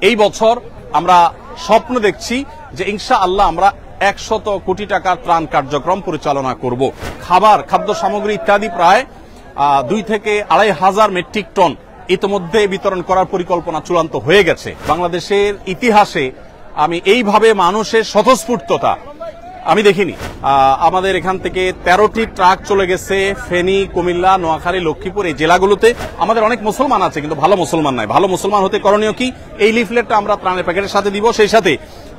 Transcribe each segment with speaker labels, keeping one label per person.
Speaker 1: এই বছর আমরা স্বপ্ন দেখছি যে ইনশাআল্লাহ আমরা 100 কোটি টাকার ত্রাণ কার্যক্রম পরিচালনা করব। খাদ্য সামগ্রী ইত্যাদি প্রায় 2 থেকে 2,500 মেট্রিক টন ইতিমধ্যে বিতরণ করার পরিকল্পনা চূড়ান্ত হয়ে গেছে। বাংলাদেশের ইতিহাসে আমি এইভাবে মানুষের স্বতঃস্ফূর্ততা আমি দেখিনি। আমাদের এখান থেকে 13টি ট্রাক চলে গেছে ফেনী, কুমিল্লা, নোয়াখালী, লক্ষ্মীপুর এই জেলাগুলোতে। আমাদের অনেক মুসলমান আছে কিন্তু ভালো মুসলমান নাই। ভালো মুসলমান হতে করণীয় কি? এই লিফলেটটা আমরা ত্রাণের প্যাকেটের সাথে দিব। সেই সাথে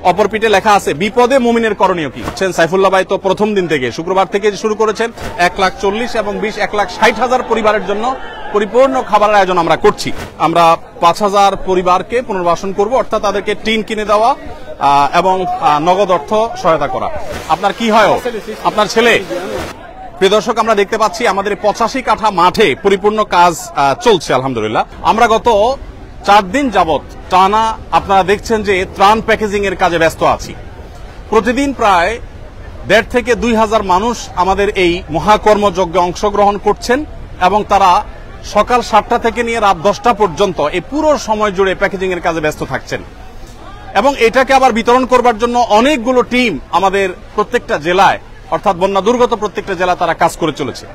Speaker 1: অপর পিঠে লেখা আছে বিপদে মুমিনের করণীয় কি। সাইফুল্লাহ ভাই তো প্রথম দিন থেকে শুক্রবার থেকে শুরু করেছেন 1,40,000 এবং 1,60,000 পরিবারের জন্য পরিপূর্ণ খাবারের আয়োজন আমরা করছি। আমরা 5,000 পরিবারকে পুনর্বাসন করব, অর্থাৎ তাদেরকে টিন কিনে দেওয়া এবং নগদ অর্থ সহায়তা করা। আপনার কি হয়? আপনার ছেলে? প্রিয় দর্শক, আমরা দেখতে পাচ্ছি আমাদের 85 কাঠা মাঠে পরিপূর্ণ কাজ চলছে আলহামদুলিল্লাহ। আমরা গত 4 দিন যাবত টানা আপনারা দেখছেন যে ত্রাণ প্যাকেজিং এর কাজে ব্যস্ত আছি। প্রতিদিন প্রায় 1,500 থেকে 2,000 মানুষ আমাদের এই মহাকর্মযজ্ঞে অংশগ্রহণ করছেন এবং তারা সকাল 7টা থেকে নিয়ে রাত 10টা পর্যন্ত এই পুরো সময় জুড়ে প্যাকেজিং এর কাজে ব্যস্ত থাকছেন এবং এটাকে আবার বিতরণ করবার জন্য অনেকগুলো টিম আমাদের প্রত্যেকটা জেলায়, অর্থাৎ বন্যা দুর্গত প্রত্যেকটা জেলায় তারা কাজ করে চলেছে।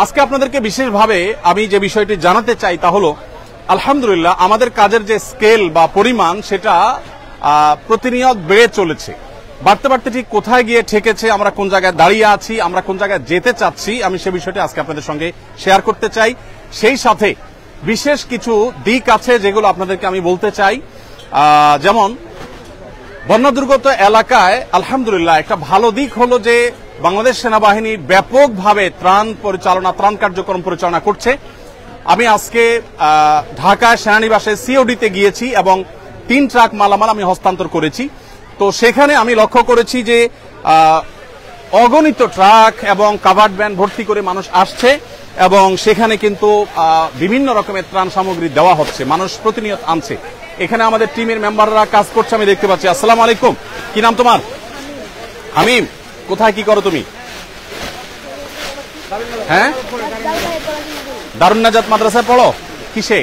Speaker 1: আজকে আপনাদেরকে বিশেষভাবে আমি যে বিষয়টি জানাতে চাই তা হলো আলহামদুলিল্লাহ আমাদের কাজের যে স্কেল বা পরিমাণ সেটা প্রতিনিয়ত বেড়ে চলেছে। বাড়তে বাড়তে ঠিক কোথায় গিয়ে ঠেকেছে, আমরা কোন জায়গায় দাঁড়িয়ে আছি, আমরা কোন জায়গায় যেতে চাচ্ছি, আমি সে বিষয়টি আজকে আপনাদের সঙ্গে শেয়ার করতে চাই। সেই সাথে বিশেষ কিছু দিক আছে যেগুলো আপনাদেরকে আমি বলতে চাই। যেমন বন্যা দুর্গত এলাকায় আলহামদুলিল্লাহ একটা ভালো দিক হলো যে বাংলাদেশ সেনাবাহিনী ব্যাপকভাবে ত্রাণ কার্যক্রম পরিচালনা করছে। আমি আজকে ঢাকায় সেনানিবাসে সিওডিতে গিয়েছি এবং 3 ট্রাক মালামাল আমি হস্তান্তর করেছি। তো সেখানে আমি লক্ষ্য করেছি যে অগণিত ট্রাক এবং কাভার্ড ভ্যান ভর্তি করে মানুষ আসছে এবং সেখানে কিন্তু বিভিন্ন রকমের ত্রাণ সামগ্রী দেওয়া হচ্ছে, মানুষ প্রতিনিয়ত আনছে। এখানে আমাদের টিমের মেম্বাররা কাজ করছে, আমি দেখতে পাচ্ছি। আসসালামু আলাইকুম, কি নাম তোমার? হামিম, কোথায় কি করো তুমি? হ্যাঁ, দারুন নাজাত মাদ্রাসায় পড়ো। কিসে?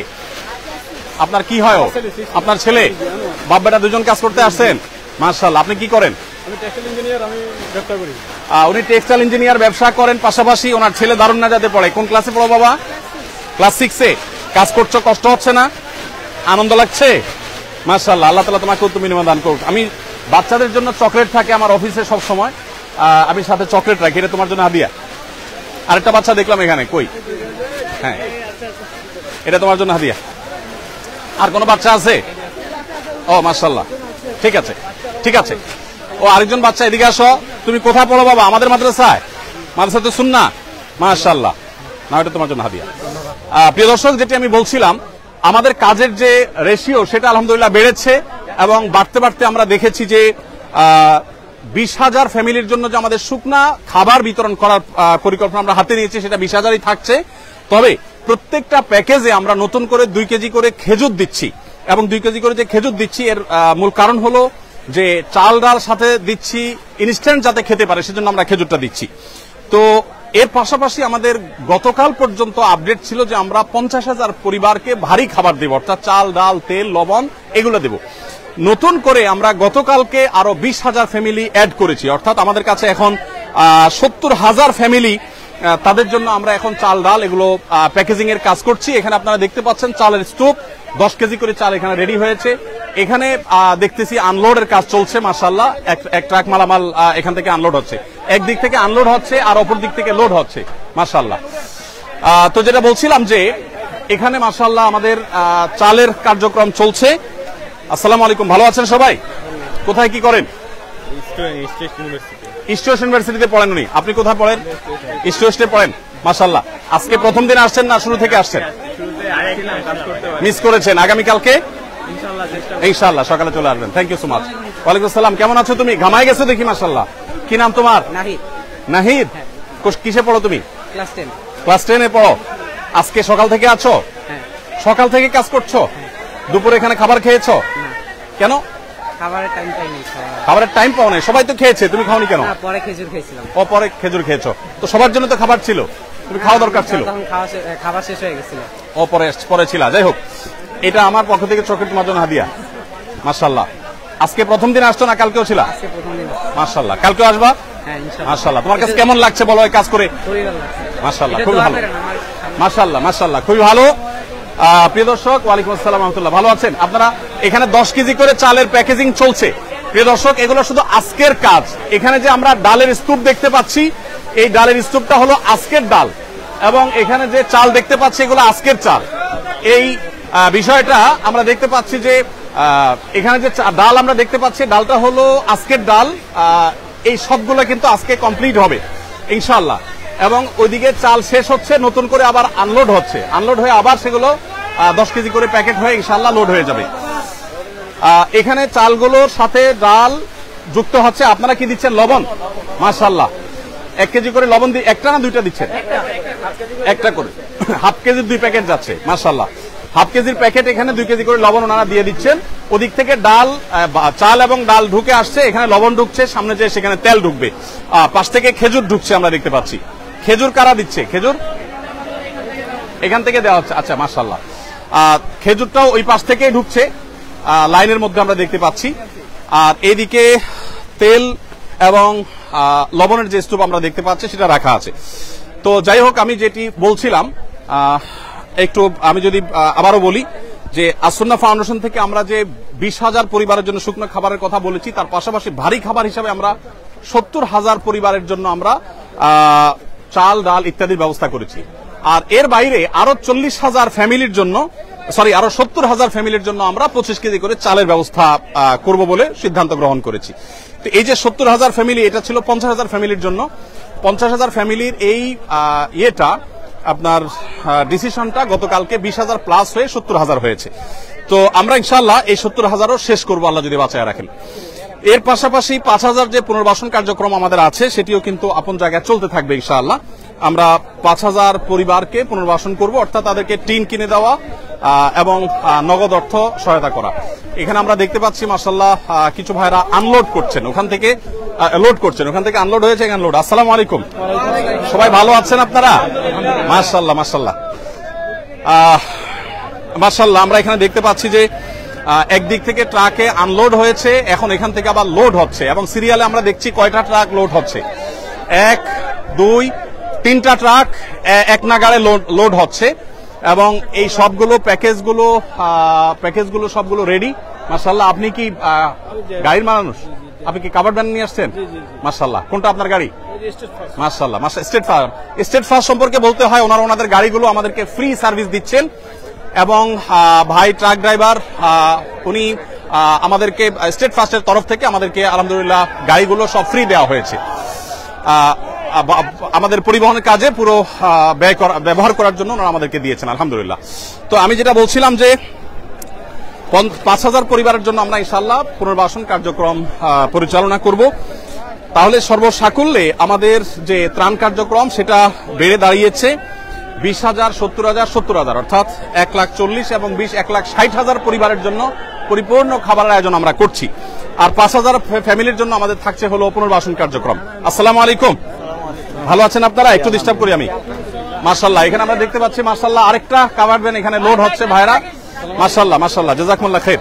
Speaker 1: আপনার কি হয়? আপনার ছেলে? বাপ বেটা দুজন কাজ করতে আসছেন, মাশাআল্লাহ। আপনি কি করেন?
Speaker 2: আমি টেক্সটাইল ইঞ্জিনিয়ার, আমি ব্যবসা করি।
Speaker 1: উনি টেক্সটাইল ইঞ্জিনিয়ার ব্যবসা করেন, পাশাপাশি ওনার ছেলে দারুন নাজাতে পড়ে। কোন ক্লাসে পড়ো বাবা? ক্লাস 6-এ। কাজ করছো, কষ্ট হচ্ছে না? আনন্দ লাগছে? মাশাআল্লাহ, আল্লাহ তাআলা তোমাকে উত্তম বিনিময় দান করুক। আমি বাচ্চাদের জন্য চকলেট থাকে আমার অফিসে সব সময়, আমি সাথে চকলেট রাখি, এটা তোমার জন্য হাদিয়া। আরেকটা বাচ্চা দেখলাম এখানে, কই? হ্যাঁ, এটা তোমার জন্য হাদিয়া। আর কোন বাচ্চা আছে? ও মাশাআল্লাহ, ঠিক আছে ঠিক আছে। ও আরেকজন বাচ্চা, এদিকে আসো। তুমি কোথায় পড়ো বাবা? আমাদের মাদ্রাসায়? মাদ্রাসাতে সুন্নাহ, মাশাআল্লাহ। না, এটা তোমার জন্য হাদিয়া। প্রিয় দর্শক, যেটি আমি বলছিলাম, আমাদের কাজের যে রেশিও সেটা আলহামদুলিল্লাহ বেড়েছে এবং বাড়তে বাড়তে আমরা দেখেছি যে 20,000 ফ্যামিলির জন্য যে আমাদের শুকনা খাবার বিতরণ করার পরিকল্পনা আমরা হাতে নিয়েছি সেটা 20,000-ই থাকছে। তবে প্রত্যেকটা প্যাকেজে আমরা নতুন করে 2 কেজি করে খেজুর দিচ্ছি এবং 2 কেজি করে যে খেজুর দিচ্ছি এর মূল কারণ হলো যে চাল ডাল সাথে দিচ্ছি ইনস্ট্যান্ট যাতে খেতে পারে, সেজন্য আমরা খেজুরটা দিচ্ছি। তো এর পাশাপাশি আমাদের গতকাল পর্যন্ত আপডেট ছিল যে আমরা 50,000 পরিবারকে ভারী খাবার দেব, অর্থাৎ চাল ডাল তেল লবণ এগুলো দেব। নতুন করে আমরা গতকালকে আরো 20,000 ফ্যামিলি অ্যাড করেছি, অর্থাৎ আমাদের কাছে এখন 70,000 ফ্যামিলি, তাদের জন্য আমরা এখন চাল ডাল এগুলো প্যাকেজিং এর কাজ করছি। এখানে আপনারা দেখতে পাচ্ছেন চালের স্টোভ, 10 কেজি করে চাল এখানে রেডি হয়েছে। এখানে দেখতেছি আনলোডের কাজ চলছে, মাশাআল্লাহ। এক ট্রাক মালামাল এখান থেকে আনলোড হচ্ছে, একদিক থেকে আনলোড হচ্ছে আর অপর দিক থেকে লোড হচ্ছে, মাশাআল্লাহ। তো যেটা বলছিলাম যে এখানে মাশাআল্লাহ আমাদের চালের কার্যক্রম চলছে। আসসালামু আলাইকুম, ভালো আছেন সবাই? কোথায় কি করেন? ইস্ট ওয়েস্ট ইউনিভার্সিটিতে পড়েন উনি। আপনি কোথায় পড়েন? ইস্ট ওয়েস্টে পড়েন, মাশাআল্লাহ। আজকে প্রথম দিন আসছেন না শুরু থেকে আসছেন? মিস করেছেন, আগামীকালকে ইনশাআল্লাহ সকালে চলে আসবেন। Thank you so much. ওয়ালাইকুম আসসালাম, কেমন আছো তুমি? ঘামায় গেছো দেখি, মাশাআল্লাহ। কি নাম তোমার?
Speaker 3: নাহিদ।
Speaker 1: নাহিদ, কিসে পড়ো তুমি?
Speaker 3: ক্লাস 10।
Speaker 1: ক্লাস 10-এ পড়ো। আজকে সকাল থেকে আছো?
Speaker 3: হ্যাঁ।
Speaker 1: সকাল থেকে কাজ করছো? দুপুরে এখানে খাবার খেয়েছো? কেন?
Speaker 3: খাবারের টাইম পাইনি।
Speaker 1: খাবারের টাইম পাও নাই? সবাই তো খেয়েছে, তুমি খাওনি কেন?
Speaker 3: পরে খেজুর খেয়েছিলাম।
Speaker 1: ও, পরে খেজুর খেয়েছো। তো সবার জন্য তো খাবার ছিল, তুমি খাওয়া দরকার ছিল।
Speaker 3: তখন খাবার শেষ হয়ে গেছিল।
Speaker 1: ও, পরে ছিল। যাই হোক, এটা আমার পক্ষ থেকে চকলেট তোমার জন্য হাদিয়া। মাশাআল্লাহ। আজকে প্রথম দিন আসছো না কালকেও ছিল?
Speaker 3: আজকে প্রথম দিন।
Speaker 1: মাশাআল্লাহ। কালকেও আসবা?
Speaker 3: হ্যাঁ ইনশাআল্লাহ।
Speaker 1: মাশাআল্লাহ। তোমার কাছে কেমন লাগছে বলো এই কাজ করে?
Speaker 3: খুবই ভালো লাগছে।
Speaker 1: মাশাআল্লাহ,
Speaker 3: এটা
Speaker 1: খুবই
Speaker 3: দোয়া
Speaker 1: ভালো।
Speaker 3: করেন আমার সামনে।
Speaker 1: মাশাআল্লাহ মাশাআল্লাহ, খুবই ভালো। প্রিয় দর্শক, ওয়ালাইকুম আসসালাম রাহমাতুল্লাহ, ভালো আছেন আপনারা? এখানে 10 কেজি করে চালের প্যাকেজিং চলছে। প্রিয় দর্শক, এগুলো শুধু আজকের কাজ। এখানে যে আমরা ডালের স্তূপ দেখতে পাচ্ছি, এই ডালের স্তূপটা হলো আজকের ডাল, এবং এখানে যে চাল দেখতে পাচ্ছি এগুলো আজকের চাল। এই বিষয়টা আমরা দেখতে পাচ্ছি যে এখানে যে ডাল আমরা দেখতে পাচ্ছি, ডালটা হলো আজকের ডাল। এই সবগুলো কিন্তু আজকে কমপ্লিট হবে ইনশাআল্লাহ, এবং ওইদিকে চাল শেষ হচ্ছে, নতুন করে আবার আনলোড হচ্ছে। আনলোড হয়ে আবার সেগুলো 10 কেজি করে প্যাকেট হয়ে ইনশাআল্লাহ লোড হয়ে যাবে। এখানে চালগুলোর সাথে ডাল যুক্ত হচ্ছে। আপনারা কি দিচ্ছেন? লবণ। মাশাআল্লাহ। 1 কেজি করে লবণ একটা না দুইটা দিচ্ছেন? একটা করে। হাফ কেজির 2 প্যাকেট যাচ্ছে। মাশাআল্লাহ। হাফ কেজির প্যাকেট এখানে 2 কেজি করে লবণ ওনারা দিয়ে দিচ্ছেন। ওদিক থেকে ডাল, চাল এবং ডাল ঢুকে আসছে, এখানে লবণ ঢুকছে, সামনে যে সেখানে তেল ঢুকবে। পাশ থেকে খেজুর ঢুকছে আমরা দেখতে পাচ্ছি। খেজুর কারা দিচ্ছে? খেজুর এখান থেকে দেওয়া হচ্ছে। আচ্ছা মাশাআল্লাহ। খেজুরটাও ওই পাশ থেকেই ঢুকছে, লাইনের মধ্যে আমরা দেখতে পাচ্ছি। আর এইদিকে তেল এবং লবণের যে স্তূপ আমরা দেখতে পাচ্ছি সেটা রাখা আছে। তো যাই হোক, আমি যেটি বলছিলাম, একটু আমি যদি আবারও বলি যে আসুন্নাহ ফাউন্ডেশন থেকে আমরা যে 20,000 পরিবারের জন্য শুকনো খাবারের কথা বলেছি, তার পাশাপাশি ভারী খাবার হিসাবে আমরা 70,000 পরিবারের জন্য আমরা চাল, ডাল ইত্যাদির ব্যবস্থা করেছি। আর এর বাইরে আরো 40,000 ফ্যামিলির জন্য, আরো 70,000 ফ্যামিলির জন্য আমরা 25 কেজি করে চালের ব্যবস্থা করব বলে সিদ্ধান্ত গ্রহণ করেছি। তো এই যে 70,000 ফ্যামিলি, এটা ছিল 50,000 ফ্যামিলির জন্য। 50,000 ফ্যামিলির এই আপনার ডিসিশনটা গতকালকে 20,000 প্লাস হয়ে 70,000 হয়েছে। তো আমরা ইনশাআল্লাহ এই 70,000ও শেষ করবো, আল্লাহ যদি বাঁচায় রাখেন। এর পাশাপাশি 5,000 যে পুনর্বাসন কার্যক্রম আমাদের আছে, সেটিও কিন্তু আপন জায়গায় চলতে থাকবে ইনশাআল্লাহ। আমরা 5,000 পরিবারকে পুনর্বাসন করব, অর্থাৎ তাদেরকে টিন কিনে দেওয়া এবং নগদ অর্থ সহায়তা করা। এখানে আমরা দেখতে পাচ্ছি মাশাআল্লাহ কিছু ভাইরা আনলোড করছেন, ওখান থেকে লোড করছেন, ওখান থেকে আনলোড হয়েছে, এখানে লোড। আসসালামু আলাইকুম, সবাই ভালো আছেন আপনারা? মাশাআল্লাহ মাশাআল্লাহ মাশাআল্লাহ। আমরা এখানে দেখতে পাচ্ছি যে একদিক থেকে ট্রাকে আনলোড হয়েছে, এখন এখান থেকে আবার লোড হচ্ছে, এবং সিরিয়ালে আমরা দেখছি কয়টা ট্রাক লোড হচ্ছে। 1, 2, 3টা ট্রাক এক নাগাড়ে লোড হচ্ছে, এবং এই সবগুলো প্যাকেজগুলো সবগুলো রেডি। মাশাআল্লাহ। আপনি কি গাড়ির মানুষ? আপনি কি কাভার্ড ভ্যান নিয়ে আসছেন? মাশাআল্লাহ। কোনটা আপনার গাড়ি? মাশাআল্লাহ মাশাআল্লাহ। স্টেট ফার্স্ট সম্পর্কে বলতে হয়, ওনাদের গাড়িগুলো আমাদেরকে ফ্রি সার্ভিস দিচ্ছেন, এবং ভাই ট্রাক ড্রাইভার উনি আমাদেরকে স্টেট ফার্স্টের তরফ থেকে আমাদেরকে আলহামদুলিল্লাহ গাড়িগুলো সব ফ্রি দেওয়া হয়েছে আমাদের পরিবহনের কাজে পুরো ব্যবহার করার জন্য ওনারা আমাদেরকে দিয়েছেন আলহামদুলিল্লাহ। তো আমি যেটা বলছিলাম যে 5,000 পরিবারের জন্য আমরা ইনশাআল্লাহ পুনর্বাসন কার্যক্রম পরিচালনা করব। তাহলে সর্বসাকুল্যে আমাদের যে ত্রাণ কার্যক্রম সেটা বেড়ে দাঁড়িয়েছে 20,000, 70,000, 70,000, অর্থাৎ 1,40,000 এবং 1,60,000 পরিবারের জন্য পরিপূর্ণ খাবারের আয়োজন আমরা করছি। আর 5,000 ফ্যামিলির জন্য আমাদের থাকছে হলো পুনর্বাসন কার্যক্রম। আসসালামু আলাইকুম, ভালো আছেন আপনারা? একটু ডিস্টার্ব করি আমি। মাশাআল্লাহ। এখানে আমরা দেখতে পাচ্ছি মাশাআল্লাহ আরেকটা কাভার্ড ভ্যান এখানে লোড হচ্ছে ভাইরা। মাশাআল্লাহ মাশাআল্লাহ, জাযাকুমুল্লাহ খাইর।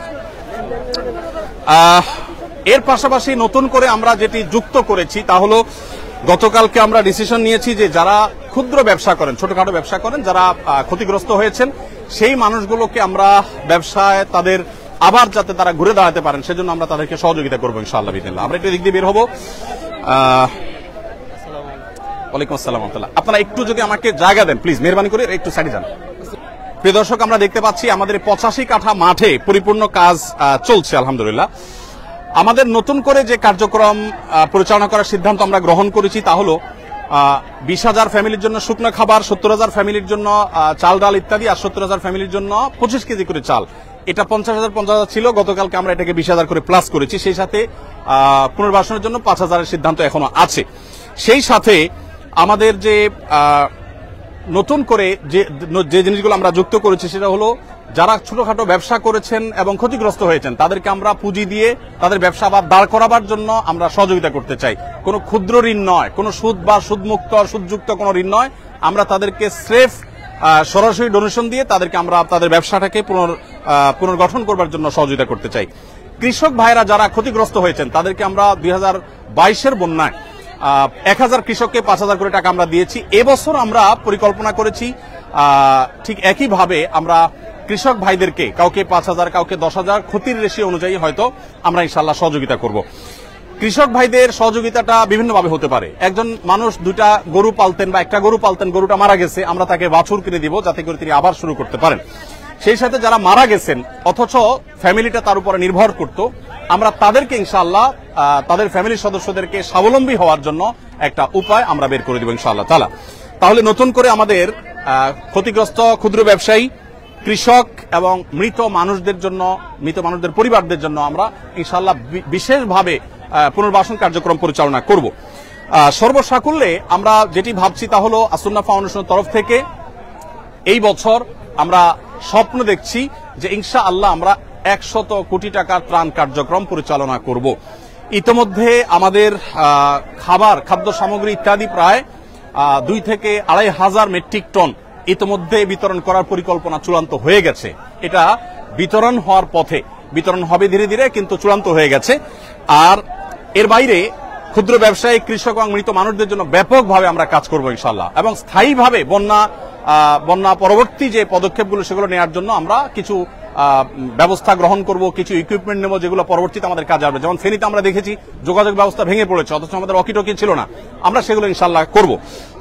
Speaker 1: এর পাশাপাশি নতুন করে আমরা যেটি যুক্ত করেছি তা হলো, গতকালকে আমরা ডিসিশন নিয়েছি যে যারা ক্ষুদ্র ব্যবসা করেন, ছোটখাটো ব্যবসা করেন, যারা ক্ষতিগ্রস্ত হয়েছেন, সেই মানুষগুলোকে আমরা ব্যবসায় তাদের আবার যাতে তারা ঘুরে দাঁড়াতে পারেন সেজন্য আমরা তাদেরকে সহযোগিতা করবো ইনশাআল্লাহ বিদিনিল্লাহ। আমরা একটু দিক দিয়ে বের হবো। ওয়ালাইকুম আসসালাম। আপনারা একটু যদি আমাকে জায়গা দেন প্লিজ, মেহরবানি করে একটু সাইডে যান। প্রিয় দর্শক, আমরা দেখতে পাচ্ছি আমাদের 85 কাঠা মাঠে পরিপূর্ণ কাজ চলছে আলহামদুলিল্লাহ। আমাদের নতুন করে যে কার্যক্রম পরিচালনা করার সিদ্ধান্ত আমরা গ্রহণ করেছি তা হলো 20,000 ফ্যামিলির জন্য শুকনো খাবার, 70,000 ফ্যামিলির জন্য চাল ডাল ইত্যাদি, আর 70,000 ফ্যামিলির জন্য 25 কেজি করে চাল। এটা 50,000 ছিল, গতকালকে আমরা এটাকে 20,000 করে প্লাস করেছি। সেই সাথে পুনর্বাসনের জন্য 5,000 এর সিদ্ধান্ত এখনো আছে। সেই সাথে আমাদের যে নতুন করে যে জিনিসগুলো আমরা যুক্ত করেছি সেটা হলো, যারা ছোটখাটো ব্যবসা করেছেন এবং ক্ষতিগ্রস্ত হয়েছেন তাদেরকে আমরা পুঁজি দিয়ে তাদের ব্যবসা আবার দাঁড় করাবার জন্য আমরা সহযোগিতা করতে চাই। কোনো ক্ষুদ্র ঋণ নয়, কোনো সুদ বা সুদমুক্ত সুদযুক্ত কোনো ঋণ নয়। আমরা তাদেরকে স্রেফ সরাসরি ডোনেশন দিয়ে তাদেরকে আমরা তাদের ব্যবসাটাকে পুনর্গঠন করবার জন্য সহযোগিতা করতে চাই। কৃষক ভাইরা যারা ক্ষতিগ্রস্ত হয়েছেন তাদেরকে আমরা 2022-এর বন্যায় 1000 কৃষককে 5000 করে টাকা আমরা দিয়েছি। এবছর আমরা পরিকল্পনা করেছি ঠিক একইভাবে আমরা কৃষক ভাইদেরকে কাউকে 5000 কাউকে 10,000 ক্ষতির রেশিও অনুযায়ী হয়তো আমরা ইনশাআল্লাহ সহযোগিতা করব। কৃষক ভাইদের সহযোগিতাটা বিভিন্নভাবে হতে পারে। একজন মানুষ 2টা গরু পালতেন বা একটা গরু পালতেন, গরুটা মারা গেছে, আমরা তাকে বাছুর কিনে দিব যাতে করে তিনি আবার শুরু করতে পারেন। সেই সাথে যারা মারা গেছেন অথচ ফ্যামিলিটা তার উপরে নির্ভর করত, আমরা তাদেরকে ইনশাআল্লাহ তাদের ফ্যামিলির সদস্যদেরকে স্বাবলম্বী হওয়ার জন্য একটা উপায় আমরা বের করে দেব ইনশাআল্লাহ তাআলা। তাহলে নতুন করে আমাদের ক্ষতিগ্রস্ত ক্ষুদ্র ব্যবসায়ী, কৃষক এবং মৃত মানুষদের পরিবারদের জন্য আমরা ইনশাআল্লাহ বিশেষভাবে পুনর্বাসন কার্যক্রম পরিচালনা করব। সর্বসাকুল্যে আমরা যেটি ভাবছি তা হলো আসুন্নাহ ফাউন্ডেশনের তরফ থেকে এই বছর আমরা স্বপ্ন দেখছি যে ইনশাআল্লাহ আমরা 100 কোটি টাকার ত্রাণ কার্যক্রম পরিচালনা করব। ইতোমধ্যে আমাদের খাদ্য সামগ্রী ইত্যাদি প্রায় 2 থেকে 2500 মেট্রিক টন ইতোমধ্যে বিতরণ করার পরিকল্পনা চূড়ান্ত হয়ে গেছে। এটা বিতরণ হওয়ার পথে, বিতরণ হবে ধীরে ধীরে, কিন্তু চূড়ান্ত হয়ে গেছে। আর এর বাইরে ক্ষুদ্র ব্যবসায়ী, কৃষক এবং মৃত মানুষদের জন্য ব্যাপকভাবে আমরা কাজ করব ইনশাআল্লাহ, এবং স্থায়ীভাবে বন্যা পরবর্তী যে পদক্ষেপগুলো সেগুলো নেওয়ার জন্য আমরা কিছু ব্যবস্থা গ্রহণ করব, কিছু ইকুইপমেন্ট নেব যেগুলো পরবর্তীতে আমাদের কাজে আসবে। যেমন ফেনীতে আমরা দেখেছি যোগাযোগ ব্যবস্থা ভেঙে পড়েছে, অথচ আমাদের ওয়াকিটকি ছিল না, আমরা সেগুলো ইনশাআল্লাহ করব।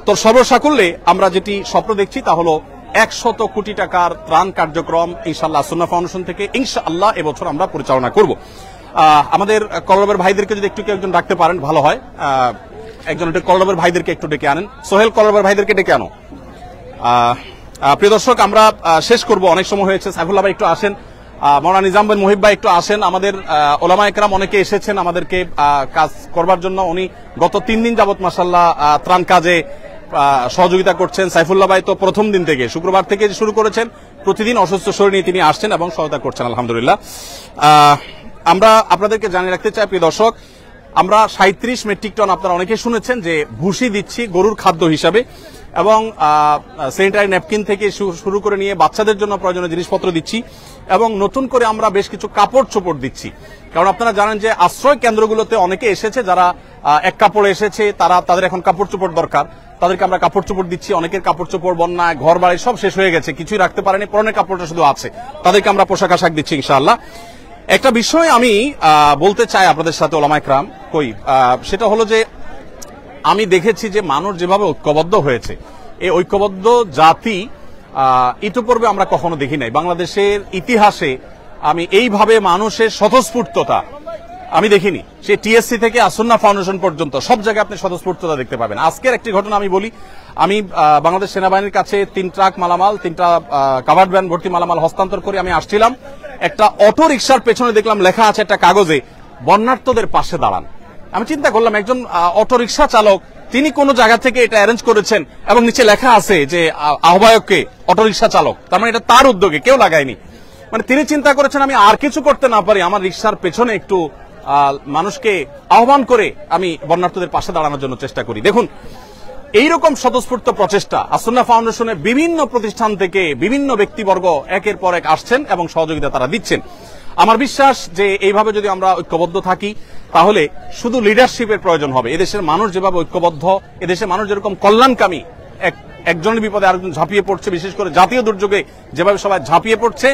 Speaker 1: তো সর্বসাকুল্যে আমরা যেটি স্বপ্ন দেখছি তা হলো 100 কোটি টাকার ত্রাণ কার্যক্রম ইনশাআল্লাহ আসুন্নাহ ফাউন্ডেশন থেকে ইনশাআল্লাহ এবছর আমরা পরিচালনা করব। আমাদের কলরবের ভাইদেরকে যদি একটু একজন ডাকতে পারেন ভালো হয়। একজন একটু কলরবের ভাইদেরকে একটু ডেকে আনেন। সোহেল, কলরবের ভাইদেরকে ডেকে আনো। প্রিয় দর্শক, আমরা শেষ করব, অনেক সময় হয়েছে। সাইফুল্লাহ ভাই একটু আসেন, মাওলানা নিজাম বিন মুহিব ভাই একটু আসেন। আমাদের ওলামা একরাম অনেকে এসেছেন আমাদেরকে কাজ করবার জন্য। উনি গত 3 দিন যাবত মাশাআল্লাহ ত্রাণ কাজে সহযোগিতা করছেন। সাইফুল্লাহ ভাই তো প্রথম দিন থেকে, শুক্রবার থেকে শুরু করেছেন, প্রতিদিন অসুস্থ শরীর নিয়ে তিনি আসছেন এবং সহায়তা করছেন আলহামদুলিল্লাহ। আমরা আপনাদেরকে জানিয়ে রাখতে চাই প্রিয় দর্শক, আমরা 37 মেট্রিক টন, আপনারা অনেকে শুনেছেন যে ভুসি দিচ্ছি গরুর খাদ্য হিসাবে, এবং স্যানিটারি ন্যাপকিন থেকে শুরু করে নিয়ে বাচ্চাদের জন্য প্রয়োজনীয় জিনিসপত্র দিচ্ছি, এবং নতুন করে আমরা বেশ কিছু কাপড় চোপড় দিচ্ছি। কারণ আপনারা জানেন যে আশ্রয় কেন্দ্রগুলোতে অনেকে এসেছে যারা এক কাপড়ে এসেছে, তাদের এখন কাপড় চোপড় দরকার, তাদেরকে আমরা কাপড় চোপড় দিচ্ছি। অনেকের কাপড় চোপড় বন্যায় ঘর বাড়ি সব শেষ হয়ে গেছে, কিছুই রাখতে পারেনি, পরনের কাপড়টা শুধু আছে, তাদেরকে আমরা পোশাক আশাক দিচ্ছি ইনশাআল্লাহ। একটা বিষয় আমি বলতে চাই আপনাদের সাথে ওলামা একরাম, সেটা হলো যে আমি দেখেছি যে মানুষ যেভাবে ঐক্যবদ্ধ হয়েছে, এই ঐক্যবদ্ধ জাতি ইতিপূর্বে আমরা কখনো দেখি নাই। বাংলাদেশের ইতিহাসে আমি এইভাবে মানুষের স্বতঃস্ফূর্ততা আমি দেখিনি। সে টিএসসি থেকে আসুন্নাহ ফাউন্ডেশন পর্যন্ত সব জায়গায় আপনি স্বতঃস্ফূর্ততা দেখতে পাবেন। আজকের একটি ঘটনা আমি বলি। আমি বাংলাদেশ সেনাবাহিনীর কাছে 3 ট্রাক মালামাল, 3টা কাভার্ড ভ্যান ভর্তি মালামাল হস্তান্তর করে আমি আসছিলাম। একটা অটো রিকশার পেছনে দেখলাম লেখা আছে একটা কাগজে, বন্যার্তদের পাশে দাঁড়ান। আমি চিন্তা করলাম একজন অটো রিকশা চালক তিনি কোন জায়গা থেকে এটা অ্যারেঞ্জ করেছেন, এবং নিচে লেখা আছে যে আহ্বায়ককে অটো রিকশা চালক, তার মানে এটা তার উদ্যোগে, কেউ লাগায়নি। মানে তিনি চিন্তা করেছেন আমি আর কিছু করতে না পারি, আমার রিকশার পেছনে একটু মানুষকে আহ্বান করে আমি বন্যার্তদের পাশে দাঁড়ানোর জন্য চেষ্টা করি। দেখুন, এইরকম স্বতঃস্ফূর্ত প্রচেষ্টা আসুন্নাহ ফাউন্ডেশনের বিভিন্ন প্রতিষ্ঠান থেকে বিভিন্ন ব্যক্তিবর্গ একের পর এক আসছেন এবং সহযোগিতা তারা দিচ্ছেন। আমার বিশ্বাস যে এইভাবে যদি আমরা ঐক্যবদ্ধ থাকি তাহলে শুধু লিডারশিপের প্রয়োজন হবে। এদেশের মানুষ যেভাবে ঐক্যবদ্ধ, এদেশের মানুষ যেরকম কল্যাণকামী, একজনের বিপদে আরেকজন ঝাঁপিয়ে পড়ছে, বিশেষ করে জাতীয় দুর্যোগে যেভাবে সবাই ঝাঁপিয়ে পড়ছে,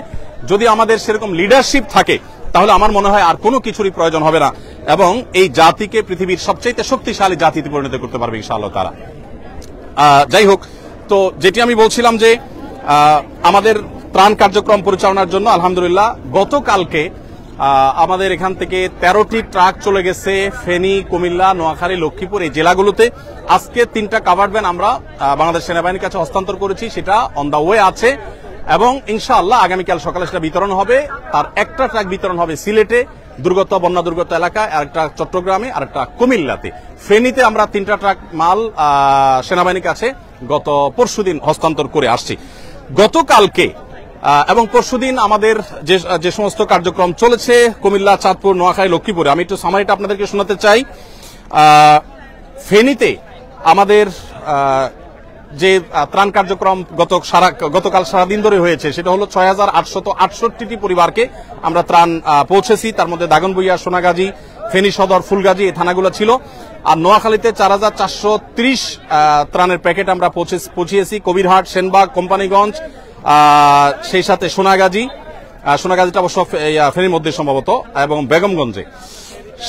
Speaker 1: যদি আমাদের সেরকম লিডারশিপ থাকে তাহলে আমার মনে হয় আর কোনো কিছুরই প্রয়োজন হবে না, এবং এই জাতিকে পৃথিবীর সবচেয়ে শক্তিশালী জাতিতে পরিণত করতে পারবে ইনশাআল্লাহ তাআলা। যাই হোক, তো যেটি আমি বলছিলাম যে আমাদের ত্রাণ কার্যক্রম পরিচালনার জন্য আলহামদুলিল্লাহ গতকালকে আমাদের এখান থেকে 13টি ট্রাক চলে গেছে ফেনী, কুমিল্লা, নোয়াখালী, লক্ষ্মীপুর এই জেলাগুলোতে। আজকে 3টা কাভার্ড ভ্যান আমরা বাংলাদেশ সেনাবাহিনীর কাছে হস্তান্তর করেছি, সেটা অন দা ওয়ে আছে, এবং ইনশাআল্লাহ আগামীকাল সকালে সেটা বিতরণ হবে। তার একটা ট্রাক বিতরণ হবে সিলেটে বন্যা দুর্গত এলাকায়, আরেকটা চট্টগ্রামে, আরেকটা কুমিল্লাতে। ফেনীতে আমরা 3টা ট্রাক মাল সেনাবাহিনীর কাছে গত পরশুদিন হস্তান্তর করে আসছি। গতকালকে এবং পরশুদিন আমাদের যে সমস্ত কার্যক্রম চলেছে কুমিল্লা, চাঁদপুর, নোয়াখালী, লক্ষ্মীপুরে, আমি একটু সামারিটা আপনাদেরকে শোনাতে চাই। ফেনীতে আমাদের যে ত্রাণ কার্যক্রম গতকাল সারাদিন ধরে হয়েছে সেটা হলো 6,868টি পরিবারকে আমরা ত্রাণ পৌঁছেছি। তার মধ্যে দাগনভূঞা, সোনাগাজী, ফেনী সদর, ফুলগাজী এই থানাগুলো ছিল। আর নোয়াখালীতে 4,430 ত্রাণের প্যাকেট আমরা পৌঁছিয়েছি। কবিরহাট, সেনবাগ, কোম্পানিগঞ্জ, সেই সাথে সোনাগাজীটা অবশ্য ফেনীর মধ্যে সম্ভবত, এবং বেগমগঞ্জে।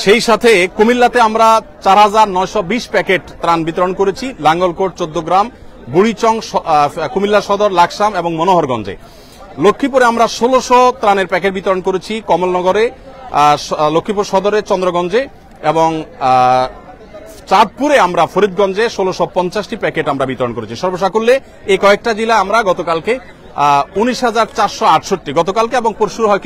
Speaker 1: সেই সাথে কুমিল্লাতে আমরা 4,920 প্যাকেট ত্রাণ বিতরণ করেছি। লাঙ্গলকোট, 14 গ্রাম, বুড়িচং, কুমিল্লা সদর, লাকসাম এবং মনোহরগঞ্জে। লক্ষ্মীপুরে আমরা 1600 ত্রাণের প্যাকেট বিতরণ করেছি। কমলনগরে, লক্ষ্মীপুর সদরে, চন্দ্রগঞ্জে এবং চাঁদপুরে আমরা ফরিদগঞ্জে 1650টি প্যাকেট আমরা বিতরণ করেছি। সর্বসাকুল্যে এই কয়েকটা জেলা আমরা গতকালকে 19,468 গতকালকে এবং পরশু হয়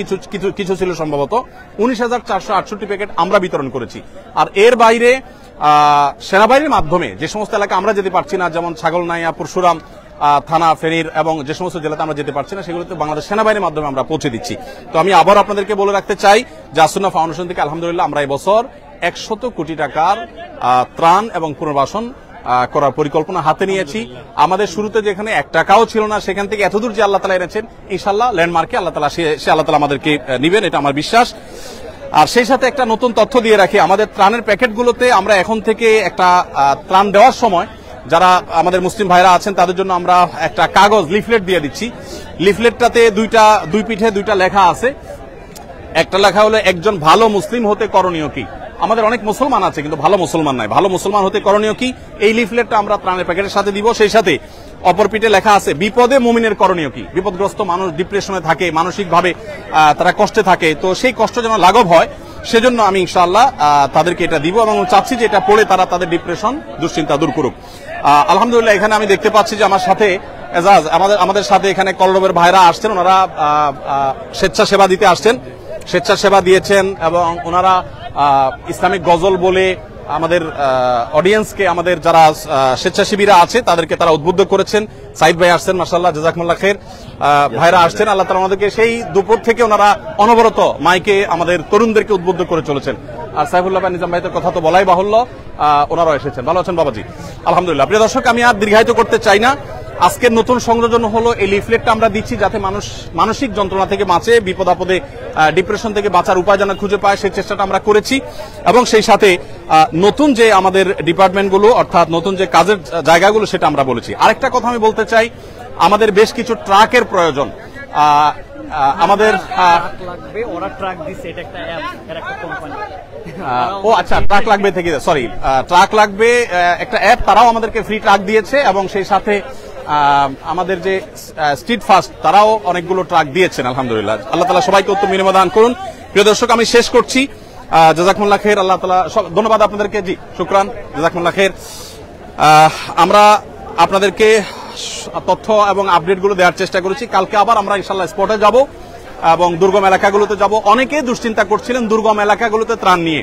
Speaker 1: কিছু ছিল সম্ভবত 19,468 প্যাকেট আমরা বিতরণ করেছি। আর এর বাইরে সেনাবাহিনীর মাধ্যমে যে সমস্ত এলাকা আমরা যেতে পারছি না, যেমন ছাগলনাইয়া, পরশুরাম থানা, ফেনীর এবং যে সমস্ত জেলাতে আমরা যেতে পারছি না, সেগুলোতে বাংলাদেশ সেনাবাহিনীর মাধ্যমে আমরা পৌঁছে দিচ্ছি। তো আমি আবার আপনাদেরকে বলে রাখতে চাই যে আসুন্নাহ ফাউন্ডেশন থেকে আলহামদুলিল্লাহ আমরা এবছর 100 কোটি টাকার ত্রাণ এবং পুনর্বাসন করার পরিকল্পনা হাতে নিয়েছি। আমাদের শুরুতে যেখানে 1 টাকাও ছিল না, সেখান থেকে এতদূর যে আল্লাহ তাআলা এনেছেন, ইনশাআল্লাহ ল্যান্ডমার্কে আল্লাহ তাআলা আমাদেরকে নিবেন, এটা আমার বিশ্বাস। আর সেই সাথে একটা নতুন তথ্য দিয়ে রাখি, আমাদের ত্রাণের প্যাকেটগুলোতে আমরা এখন থেকে একটা ত্রাণ দেওয়ার সময় যারা আমাদের মুসলিম ভাইরা আছেন তাদের জন্য আমরা একটা কাগজ লিফলেট দিয়ে দিচ্ছি। লিফলেটটাতে দুই পিঠে 2টা লেখা আছে। একটা লেখা হলো একজন ভালো মুসলিম হতে করণীয় কি। আমাদের অনেক মুসলমান আছে কিন্তু ভালো মুসলমান নাই। ভালো মুসলমান হতে করণীয় কি, এই লিফলেটটা আমরা ত্রাণের প্যাকেটের সাথে দিব। সেই সাথে অপর পিঠে লেখা আছে বিপদে মুমিনের করণীয় কি। বিপদগ্রস্ত মানুষ ডিপ্রেশনে থাকে, মানসিকভাবে তারা কষ্টে থাকে, তো সেই কষ্ট যেন লাঘব হয় সেজন্য আমি ইনশাআল্লাহ তাদেরকে এটা দিব এবং চাচ্ছি যে এটা পড়ে তারা তাদের ডিপ্রেশন, দুশ্চিন্তা দূর করুক। আলহামদুলিল্লাহ এখানে আমি দেখতে পাচ্ছি যে আমার সাথে এজাজ, আমাদের সাথে এখানে কলরবের ভাইরা আসছেন, ওনারা স্বেচ্ছাসেবা দিতে আসছেন, স্বেচ্ছাসেবা দিয়েছেন এবং ওনারা ইসলামিক গজল বলে আমাদের অডিয়েন্সকে, আমাদের যারা স্বেচ্ছাসেবীরা আছে তাদেরকে তারা উদ্বুদ্ধ করেছেন। সাইদ ভাই আসছেন, মাশাআল্লাহ, জাযাকুমুল্লাহ খাইর। ভাইরা আসছেন, আল্লাহ তাআলা আমাদেরকে সেই দুপুর থেকে ওনারা অনবরত মাইকে আমাদের তরুণদেরকে উদ্বুদ্ধ করে চলেছেন। আর সাইফুল্লাহ ভাই, নিজাম ভাইদের কথা তো বলাই বাহুল্য, ওনারাও এসেছেন। ভালো আছেন বাবাজি? আলহামদুলিল্লাহ। প্রিয় দর্শক, আমি আর দীর্ঘায়িত করতে চাই না। আজকের নতুন সংযোজন হলো এই লিফলেটটা আমরা দিচ্ছি যাতে মানুষ মানসিক যন্ত্রণা থেকে বাঁচে, বিপদ আপদে ডিপ্রেশন থেকে বাঁচার উপায় যেন খুঁজে পায়, সেই চেষ্টাটা আমরা করেছি। এবং সেই সাথে নতুন যে আমাদের ডিপার্টমেন্টগুলো, অর্থাৎ নতুন যে কাজের জায়গাগুলো, সেটা আমরা বলেছি। আরেকটা কথা আমি বলতে চাই, আমাদের বেশ কিছু ট্রাকের প্রয়োজন। আমাদের
Speaker 2: লাগবে, ওরা ট্রাক দিছে, এটা একটা অ্যাপ, এর একটা কোম্পানি।
Speaker 1: ও আচ্ছা, ট্রাক লাগবে থেকে, সরি, ট্রাক লাগবে একটা অ্যাপ, তারাও আমাদেরকে ফ্রি ট্রাক দিয়েছে এবং সেই সাথে আমাদের যে স্ট্রিট ফাস্ট তারাও অনেকগুলো ট্রাক দিয়েছেন। আলহামদুলিল্লাহ, আল্লাহ তাআলা সবাইকে উত্তম বিনিময় দান করুন। প্রিয় দর্শক, আমি শেষ করছি। জাযাকুমুল্লাহ খাইর, আল্লাহ তাআলা ধন্যবাদ আপনাদেরকে। জি, শুকরান, জাযাকুমুল্লাহ খাইর। আমরা আপনাদেরকে তথ্য এবং আপডেটগুলো দেওয়ার চেষ্টা করেছি। কালকে আবার আমরা ইনশাআল্লাহ স্পটে যাব এবং দুর্গম এলাকাগুলোতে যাব। অনেকে দুশ্চিন্তা করছিলেন দুর্গম এলাকাগুলোতে ত্রাণ নিয়ে।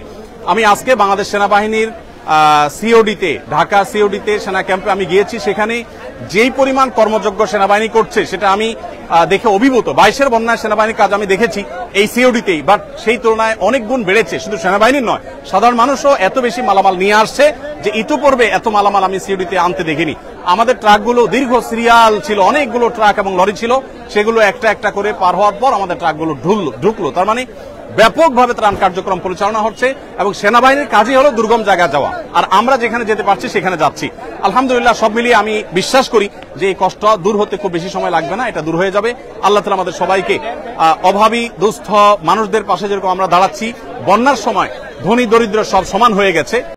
Speaker 1: আমি আজকে বাংলাদেশ সেনাবাহিনীর সিওডিতে, ঢাকা সিওডিতে সেনা ক্যাম্পে আমি গিয়েছি। সেখানে যেই পরিমাণ কর্মযোগ্য সেনাবাহিনী করছে সেটা আমি দেখে অভিভূত। 22-এর বন্যায় সেনাবাহিনীর কাজ আমি দেখেছি এই সিওডিতেই, বাট সেই তুলনায় অনেক গুণ বেড়েছে। শুধু সেনাবাহিনীর নয়, সাধারণ মানুষও এত বেশি মালামাল নিয়ে আসছে যে ইতিপূর্বে এত মালামাল আমি সিওডিতে আনতে দেখিনি। আমাদের ট্রাকগুলো দীর্ঘ সিরিয়াল ছিল, অনেকগুলো ট্রাক এবং লরি ছিল, সেগুলো একটা একটা করে পার হওয়ার পর আমাদের ট্রাকগুলো ঢুকলো। তার মানে ব্যাপকভাবে ত্রাণ কার্যক্রম পরিচালনা হচ্ছে এবং সেনাবাহিনীর কাজই হলো দুর্গম জায়গায় যাওয়া, আর আমরা যেখানে যেতে পারছি সেখানে যাচ্ছি। আলহামদুলিল্লাহ, সব মিলিয়ে আমি বিশ্বাস করি যে এই কষ্ট দূর হতে খুব বেশি সময় লাগবে না, এটা দূর হয়ে যাবে। আল্লাহ তাআলা আমাদের সবাইকে অভাবী দুস্থ মানুষদের পাশে যেরকম আমরা দাঁড়াচ্ছি, বন্যার সময় ধনী দরিদ্র সব সমান হয়ে গেছে।